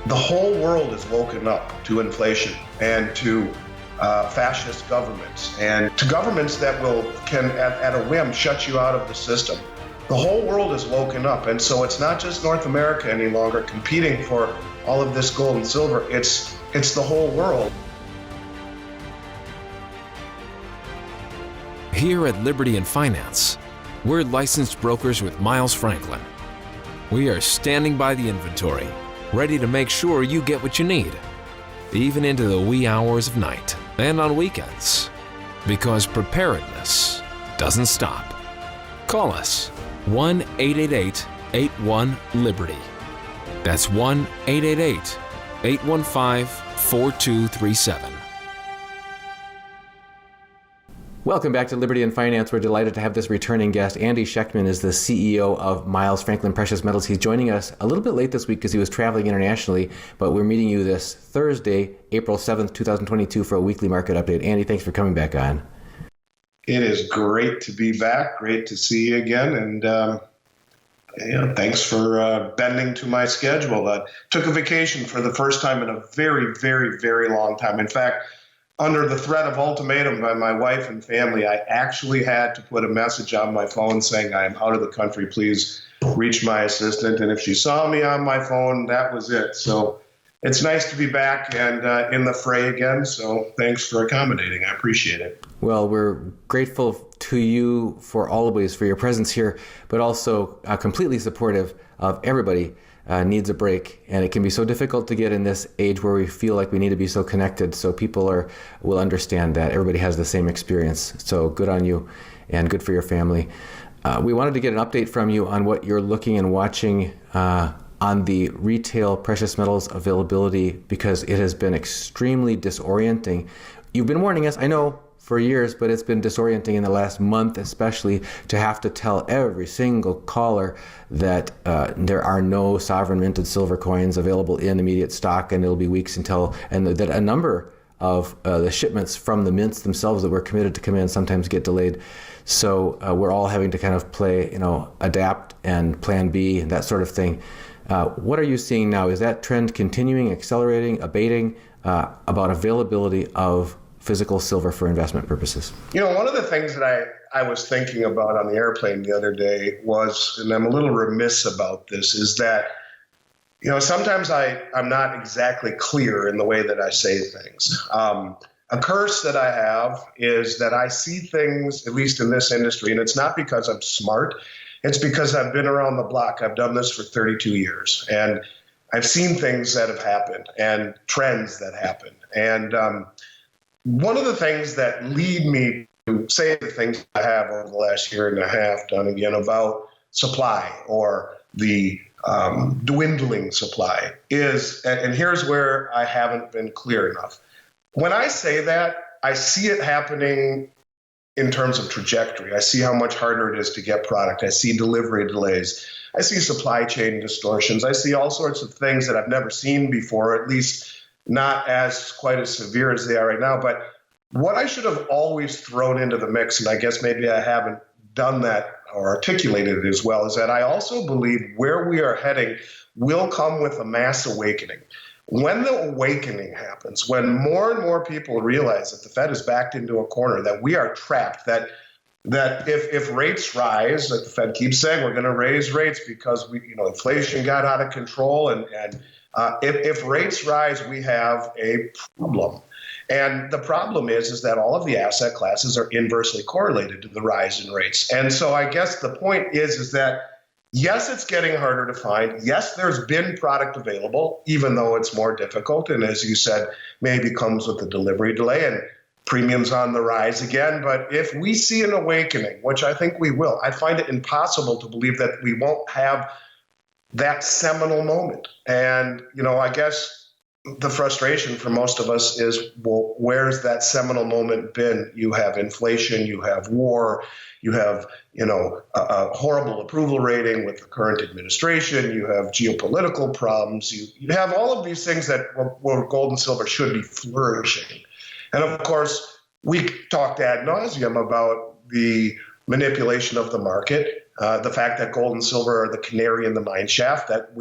The whole world is woken up to inflation and to fascist governments and to governments that can at a whim shut you out of the system. The whole world is woken up, and so it's not just North America any longer competing for all of this gold and silver. It's the whole world. Here at Liberty and Finance, we're licensed brokers with Miles Franklin. We are standing by the inventory, ready to make sure you get what you need, even into the wee hours of night and on weekends, because preparedness doesn't stop. Call us 1-888-81-LIBERTY. That's 1-888-815-4237. Welcome back to Liberty and Finance. We're delighted to have this returning guest. Andy Schectman is the CEO of Miles Franklin Precious Metals. He's joining us a little bit late this week because he was traveling internationally, but we're meeting you this Thursday, April 7th, 2022 for a weekly market update. Andy, thanks for coming back on. It is great to be back. Great to see you again. And thanks for bending to my schedule. Took a vacation for the first time in a very, very, very long time. In fact, under the threat of ultimatum by my wife and family, I actually had to put a message on my phone saying, I am out of the country, please reach my assistant. And if she saw me on my phone, that was it. So it's nice to be back and in the fray again. So thanks for accommodating. I appreciate it. Well, we're grateful to you for always for your presence here, but also completely supportive of everybody. Needs a break, and it can be so difficult to get in this age where we feel like we need to be so connected. So people will understand that everybody has the same experience. So good on you, and good for your family. We wanted to get an update from you on what you're looking and watching on the retail precious metals availability, because it has been extremely disorienting. You've been warning us, I know, for years, but it's been disorienting in the last month, especially to have to tell every single caller that there are no sovereign minted silver coins available in immediate stock, and it'll be weeks until, and that a number of the shipments from the mints themselves that were committed to come in sometimes get delayed. So we're all having to kind of play, adapt and plan B and that sort of thing. What are you seeing now? Is that trend continuing, accelerating, abating, about availability of physical silver for investment purposes? One of the things that I was thinking about on the airplane the other day was, and I'm a little remiss about this, is that, sometimes I'm not exactly clear in the way that I say things. A curse that I have is that I see things, at least in this industry, and it's not because I'm smart, it's because I've been around the block. I've done this for 32 years, and I've seen things that have happened and trends that happen. And one of the things that lead me to say the things I have over the last year and a half done again about supply or the dwindling supply is, and here's where I haven't been clear enough. When I say that, I see it happening in terms of trajectory. I see how much harder it is to get product. I see delivery delays. I see supply chain distortions. I see all sorts of things that I've never seen before, at least not quite as severe as they are right now. But what I should have always thrown into the mix, and I guess maybe I haven't done that or articulated it as well, is that I also believe where we are heading will come with a mass awakening. When the awakening happens, when more and more people realize that the Fed is backed into a corner, that we are trapped, that if rates rise, like the Fed keeps saying, we're going to raise rates because inflation got out of control, and if rates rise, we have a problem. And the problem is that all of the asset classes are inversely correlated to the rise in rates. And so I guess the point is that, yes, it's getting harder to find. Yes, there's been product available, even though it's more difficult. And as you said, maybe comes with a delivery delay and premiums on the rise again. But if we see an awakening, which I think we will, I find it impossible to believe that we won't have that seminal moment. And, I guess the frustration for most of us is, well, where's that seminal moment been? You have inflation, you have war, you have, a horrible approval rating with the current administration, you have geopolitical problems, you have all of these things that where gold and silver should be flourishing. And of course, we talked ad nauseum about the manipulation of the market. the fact that gold and silver are the canary in the mine shaft, that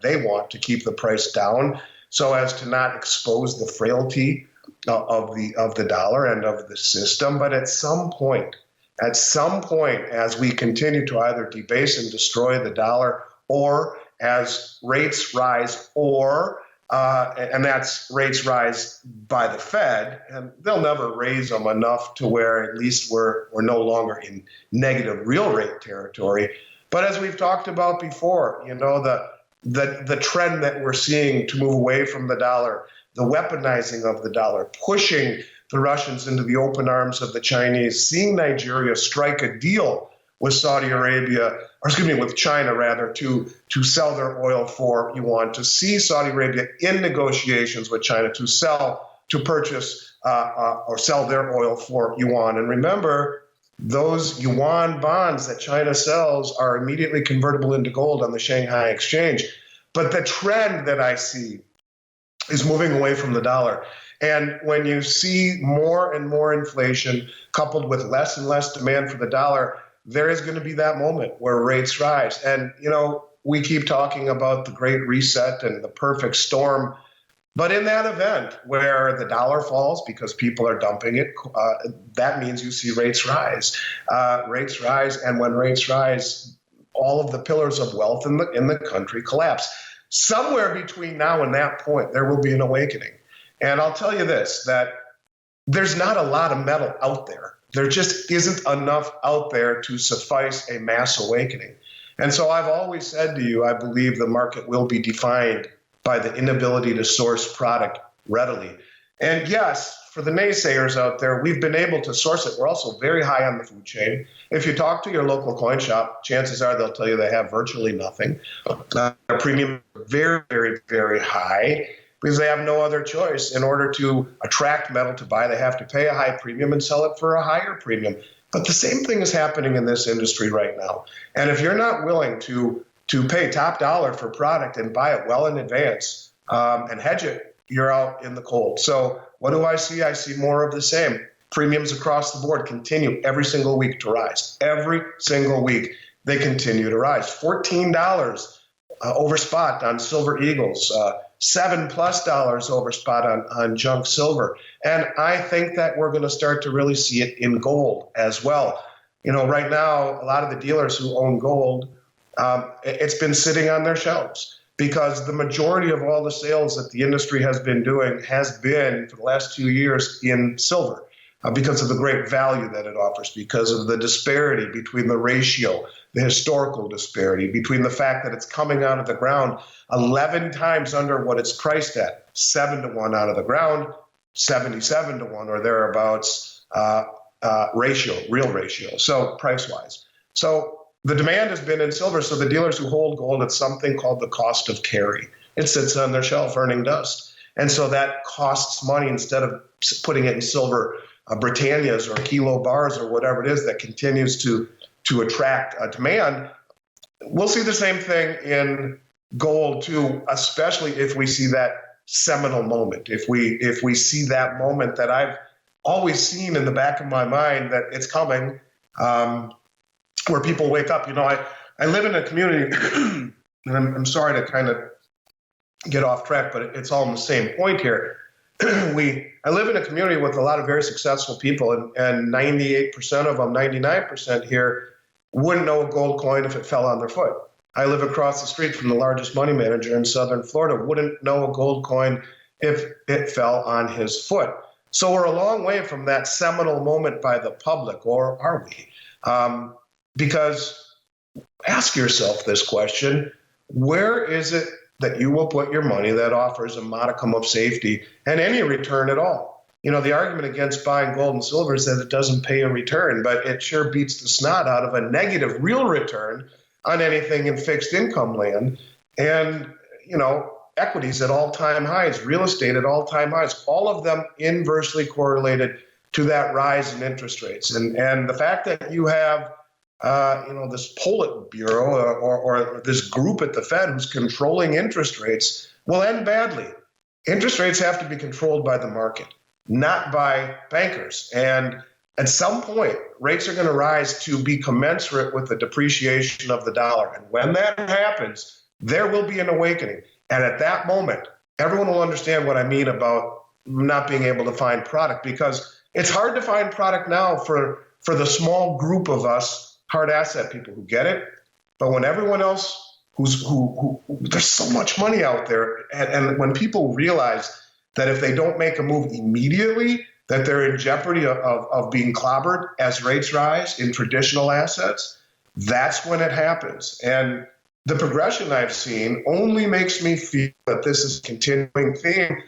they want to keep the price down so as to not expose the frailty of the dollar and of the system. But at some point, as we continue to either debase and destroy the dollar, or as rates rise, and that's rates rise by the Fed, and they'll never raise them enough to where at least we're no longer in negative real rate territory. But as we've talked about before, the trend that we're seeing to move away from the dollar, the weaponizing of the dollar, pushing the Russians into the open arms of the Chinese, seeing Nigeria strike a deal with with China rather, to sell their oil for yuan, to see Saudi Arabia in negotiations with China to purchase or sell their oil for yuan. And remember, those yuan bonds that China sells are immediately convertible into gold on the Shanghai exchange. But the trend that I see is moving away from the dollar. And when you see more and more inflation coupled with less and less demand for the dollar, there is going to be that moment where rates rise. And, we keep talking about the Great Reset and the perfect storm. But in that event where the dollar falls because people are dumping it, that means you see rates rise. And when rates rise, all of the pillars of wealth in the country collapse. Somewhere between now and that point, there will be an awakening. And I'll tell you this, that there's not a lot of metal out there. There just isn't enough out there to suffice a mass awakening. And so I've always said to you, I believe the market will be defined by the inability to source product readily. And yes, for the naysayers out there, we've been able to source it. We're also very high on the food chain. If you talk to your local coin shop, chances are they'll tell you they have virtually nothing. Our premium is very, very, very high because they have no other choice. In order to attract metal to buy, they have to pay a high premium and sell it for a higher premium. But the same thing is happening in this industry right now. And if you're not willing to pay top dollar for product and buy it well in advance and hedge it, you're out in the cold. So what do I see? I see more of the same. Premiums across the board continue every single week to rise. Every single week they continue to rise. $14 over spot on Silver Eagles, $7+ over spot on junk silver. And I think that we're going to start to really see it in gold as well. Right now, a lot of the dealers who own gold, it's been sitting on their shelves because the majority of all the sales that the industry has been doing has been for the last 2 years in silver. Because of the great value that it offers, because of the disparity between the ratio, the historical disparity, between the fact that it's coming out of the ground 11 times under what it's priced at, 7-to-1 out of the ground, 77-to-1 or thereabouts real ratio, so price-wise. So the demand has been in silver, so the dealers who hold gold, it's something called the cost of carry. It sits on their shelf earning dust. And so that costs money instead of putting it in silver Britannias or kilo bars or whatever it is that continues to attract demand. We'll see the same thing in gold too, especially if we see that seminal moment. If we see that moment that I've always seen in the back of my mind that it's coming, where people wake up. I live in a community, and I'm sorry to kind of get off track, but it's all in the same point here. I live in a community with a lot of very successful people, and 98% of them, 99% here, wouldn't know a gold coin if it fell on their foot. I live across the street from the largest money manager in Southern Florida, wouldn't know a gold coin if it fell on his foot. So we're a long way from that seminal moment by the public, or are we? Because ask yourself this question: where is it that you will put your money that offers a modicum of safety and any return at all? The argument against buying gold and silver is that it doesn't pay a return, but it sure beats the snot out of a negative real return on anything in fixed income land. And, equities at all-time highs, real estate at all-time highs, all of them inversely correlated to that rise in interest rates. And the fact that you have this Politburo or this group at the Fed who's controlling interest rates will end badly. Interest rates have to be controlled by the market, not by bankers. And at some point, rates are going to rise to be commensurate with the depreciation of the dollar. And when that happens, there will be an awakening. And at that moment, everyone will understand what I mean about not being able to find product, because it's hard to find product now for the small group of us hard asset people who get it. But when everyone else who there's so much money out there, and when people realize that if they don't make a move immediately, that they're in jeopardy of being clobbered as rates rise in traditional assets, that's when it happens. And the progression I've seen only makes me feel that this is a continuing theme,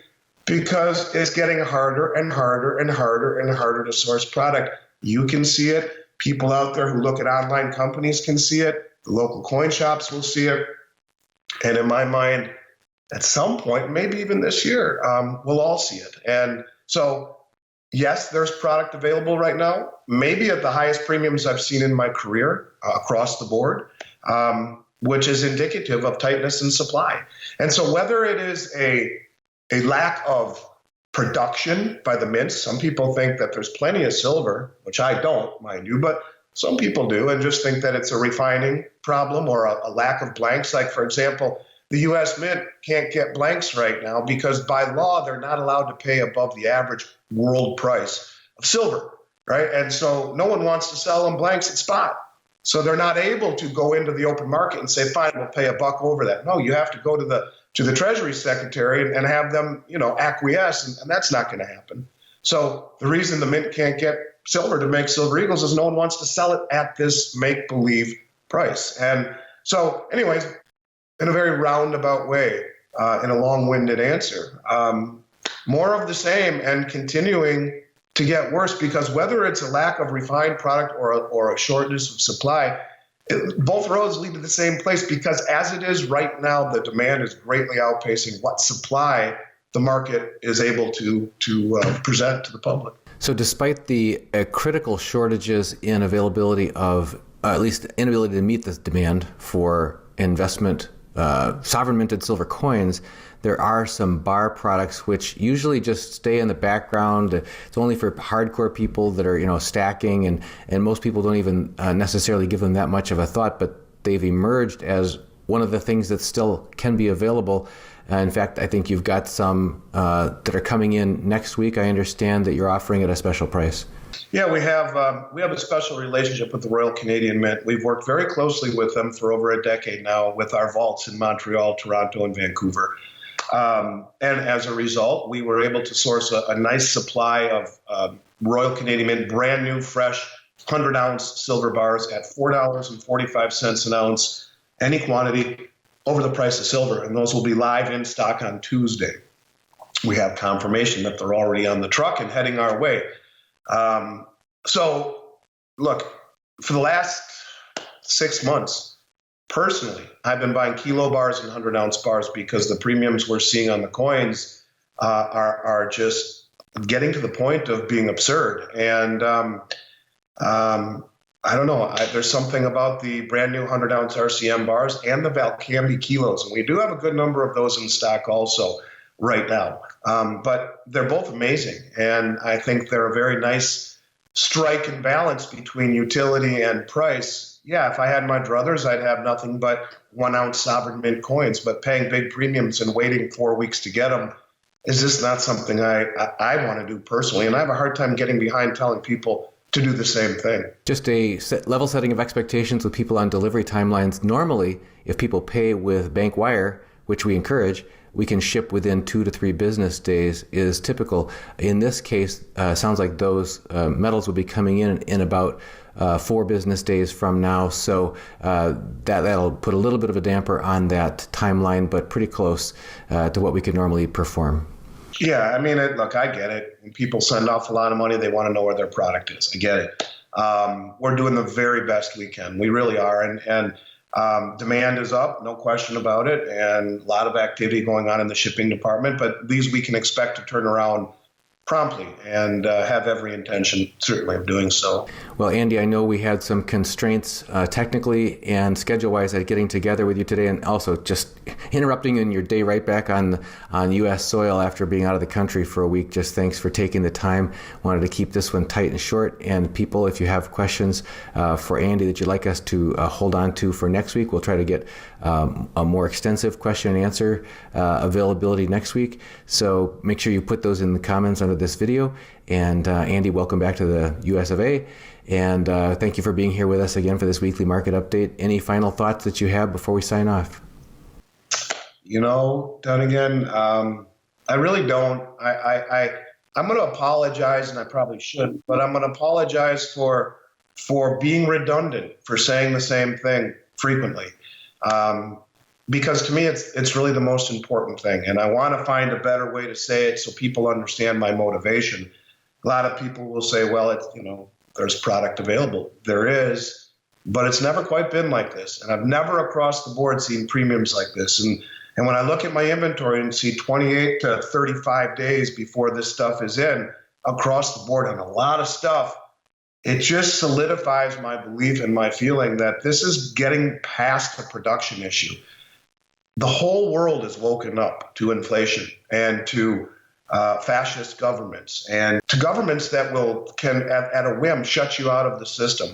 because it's getting harder and harder and harder and harder to source product. You can see it. People out there who look at online companies can see it. The local coin shops will see it. And in my mind, at some point, maybe even this year, we'll all see it. And so, yes, there's product available right now, maybe at the highest premiums I've seen in my career across the board, which is indicative of tightness in supply. And so whether it is a lack of production by the mints, some people think that there's plenty of silver, which I don't, mind you, but some people do, and just think that it's a refining problem or a lack of blanks. Like, for example, the U.S. Mint can't get blanks right now because by law, they're not allowed to pay above the average world price of silver, right? And so no one wants to sell them blanks at spot. So they're not able to go into the open market and say, fine, we'll pay $1 over that. No, you have to go to the Treasury Secretary and have them, acquiesce, and that's not going to happen. So the reason the Mint can't get silver to make silver eagles is no one wants to sell it at this make-believe price. And so anyways, in a very roundabout way, in a long-winded answer, more of the same and continuing to get worse, because whether it's a lack of refined product or a shortness of supply, both roads lead to the same place, because as it is right now, the demand is greatly outpacing what supply the market is able to present to the public. So despite the critical shortages in availability of, at least inability to meet this demand for investment, sovereign minted silver coins, there are some bar products which usually just stay in the background. It's only for hardcore people that are, stacking, and most people don't even necessarily give them that much of a thought, but they've emerged as one of the things that still can be available. In fact, I think you've got some that are coming in next week. I understand that you're offering at a special price. Yeah, we have a special relationship with the Royal Canadian Mint. We've worked very closely with them for over a decade now with our vaults in Montreal, Toronto, and Vancouver. And as a result, we were able to source a nice supply of Royal Canadian Mint, brand new, fresh, 100-ounce silver bars at $4.45 an ounce, any quantity, over the price of silver, and those will be live in stock on Tuesday. We have confirmation that they're already on the truck and heading our way. So, look, for the last 6 months, personally, I've been buying kilo bars and 100-ounce bars because the premiums we're seeing on the coins are just getting to the point of being absurd. And I don't know. There's something about the brand new 100-ounce RCM bars and the Valcambi kilos, and we do have a good number of those in stock also right now. But they're both amazing, and I think they're a very nice strike and balance between utility and price. Yeah, if I had my druthers, I'd have nothing but 1-ounce sovereign mint coins, but paying big premiums and waiting 4 weeks to get them is just not something I want to do personally, and I have a hard time getting behind telling people to do the same thing. Just a level setting of expectations with people on delivery timelines. Normally, if people pay with bank wire, which we encourage, we can ship within 2 to 3 business days is typical. In this case, sounds like those metals will be coming in about 4 business days from now. So that'll put a little bit of a damper on that timeline, but pretty close to what we could normally perform. Yeah, I mean, look, I get it. When people send off a lot of money, they want to know where their product is. I get it. We're doing the very best we can. We really are. And demand is up, no question about it, and a lot of activity going on in the shipping department. But these we can expect to turn around promptly, and have every intention, certainly, of doing so. Well, Andy, I know we had some constraints technically and schedule-wise at getting together with you today, and also just interrupting in your day right back on U.S. soil after being out of the country for a week. Just thanks for taking the time. Wanted to keep this one tight and short. And people, if you have questions for Andy that you'd like us to hold on to for next week, we'll try to get a more extensive question and answer availability next week. So make sure you put those in the comments under this video. And Andy, welcome back to the US of A. And thank you for being here with us again for this weekly market update. Any final thoughts that you have before we sign off? Dunnigan, I really don't. I'm going to apologize, and I probably shouldn't, but I'm going to apologize for being redundant, for saying the same thing frequently. Because to me, it's really the most important thing. And I want to find a better way to say it so people understand my motivation. A lot of people will say, well, there's product available. There is, but it's never quite been like this. And I've never across the board seen premiums like this. And when I look at my inventory and see 28 to 35 days before this stuff is in across the board on a lot of stuff, it just solidifies my belief and my feeling that this is getting past the production issue. The whole world is woken up to inflation and to fascist governments and to governments that can at a whim shut you out of the system.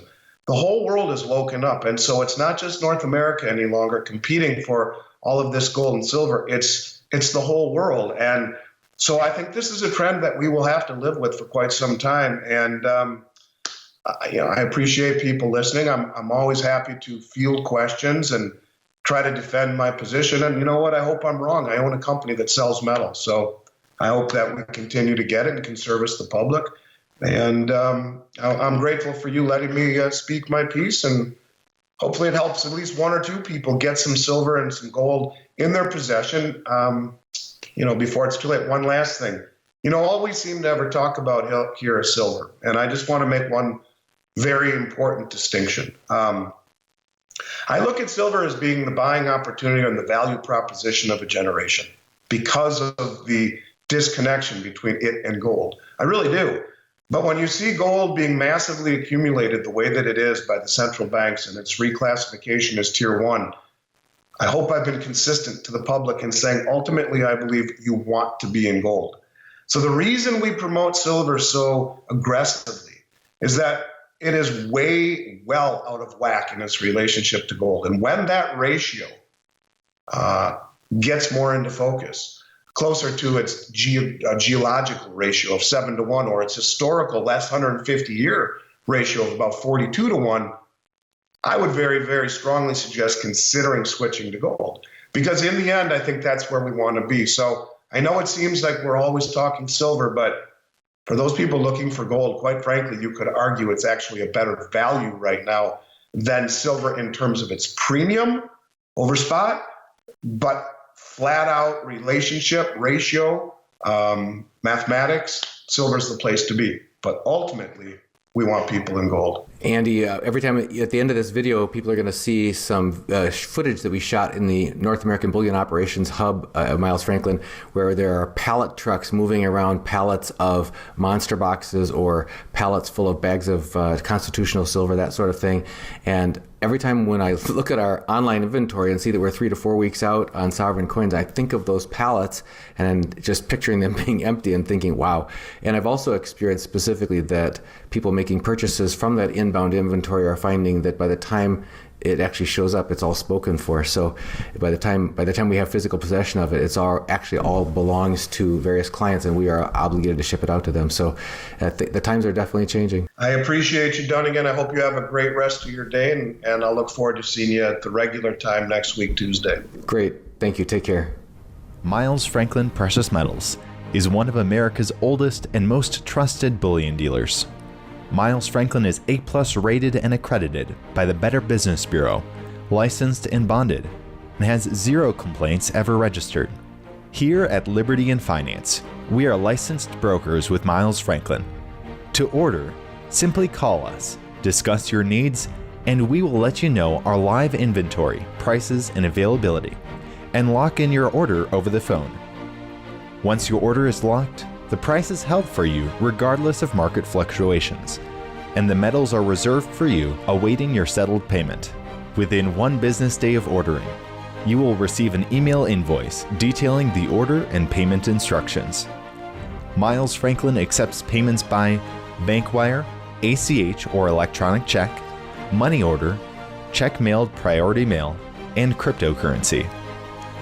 The whole world is woken up. And so it's not just North America any longer competing for all of this gold and silver. It's the whole world. And so I think this is a trend that we will have to live with for quite some time. And I appreciate people listening. I'm always happy to field questions and try to defend my position. And you know what? I hope I'm wrong. I own a company that sells metal. So I hope that we continue to get it and can service the public. And I'm grateful for you letting me speak my piece. And hopefully it helps at least one or two people get some silver and some gold in their possession, before it's too late. One last thing. All we seem to ever talk about here is silver. And I just want to make one very important distinction. I look at silver as being the buying opportunity and the value proposition of a generation because of the disconnection between it and gold. I really do. But when you see gold being massively accumulated the way that it is by the central banks and its reclassification as tier one, I hope I've been consistent to the public in saying ultimately I believe you want to be in gold. So the reason we promote silver so aggressively is that it is well out of whack in its relationship to gold. And when that ratio gets more into focus, closer to its geological ratio of 7-to-1 or its historical last 150-year ratio of about 42-to-1, I would very, very strongly suggest considering switching to gold. Because in the end, I think that's where we want to be. So I know it seems like we're always talking silver, but for those people looking for gold, quite frankly, you could argue it's actually a better value right now than silver in terms of its premium over spot, but flat out relationship, ratio, mathematics, silver's the place to be. But ultimately, we want people in gold. Andy, every time at the end of this video, people are going to see some footage that we shot in the North American Bullion Operations Hub of Miles Franklin, where there are pallet trucks moving around pallets of monster boxes or pallets full of bags of constitutional silver, that sort of thing. And every time when I look at our online inventory and see that we're 3 to 4 weeks out on sovereign coins, I think of those pallets and just picturing them being empty and thinking, wow. And I've also experienced specifically that people making purchases from that inbound inventory are finding that by the time it actually shows up, it's all spoken for. So by the time we have physical possession of it, it's all belongs to various clients, and we are obligated to ship it out to them. So the times are definitely changing. I appreciate you, Dunnigan. I hope you have a great rest of your day, and I'll look forward to seeing you at the regular time next week, Tuesday. Great. Thank you. Take care. Miles Franklin Precious Metals is one of America's oldest and most trusted bullion dealers. Miles Franklin is A+ rated and accredited by the Better Business Bureau, licensed and bonded, and has 0 complaints ever registered. Here at Liberty and Finance, we are licensed brokers with Miles Franklin. To order, simply call us, discuss your needs, and we will let you know our live inventory, prices, and availability, and lock in your order over the phone. Once your order is locked, The price is held for you regardless of market fluctuations, and the metals are reserved for you awaiting your settled payment. Within 1 business day of ordering, you will receive an email invoice detailing the order and payment instructions. Miles Franklin accepts payments by bank wire, ACH or electronic check, money order, check mailed priority mail, and cryptocurrency.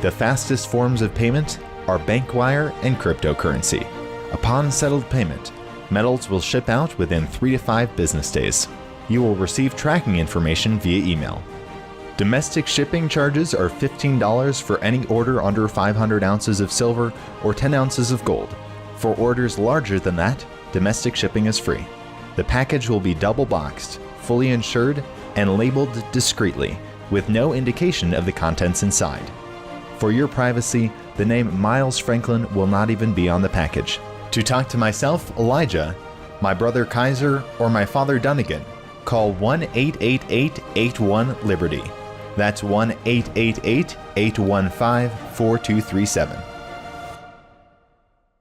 The fastest forms of payment are bank wire and cryptocurrency. Upon settled payment, metals will ship out within 3 to 5 business days. You will receive tracking information via email. Domestic shipping charges are $15 for any order under 500 ounces of silver or 10 ounces of gold. For orders larger than that, domestic shipping is free. The package will be double boxed, fully insured, and labeled discreetly, with no indication of the contents inside. For your privacy, the name Miles Franklin will not even be on the package. To talk to myself, Elijah, my brother Kaiser, or my father Dunnigan, call 1-888-81-LIBERTY. That's 1-888-815-4237.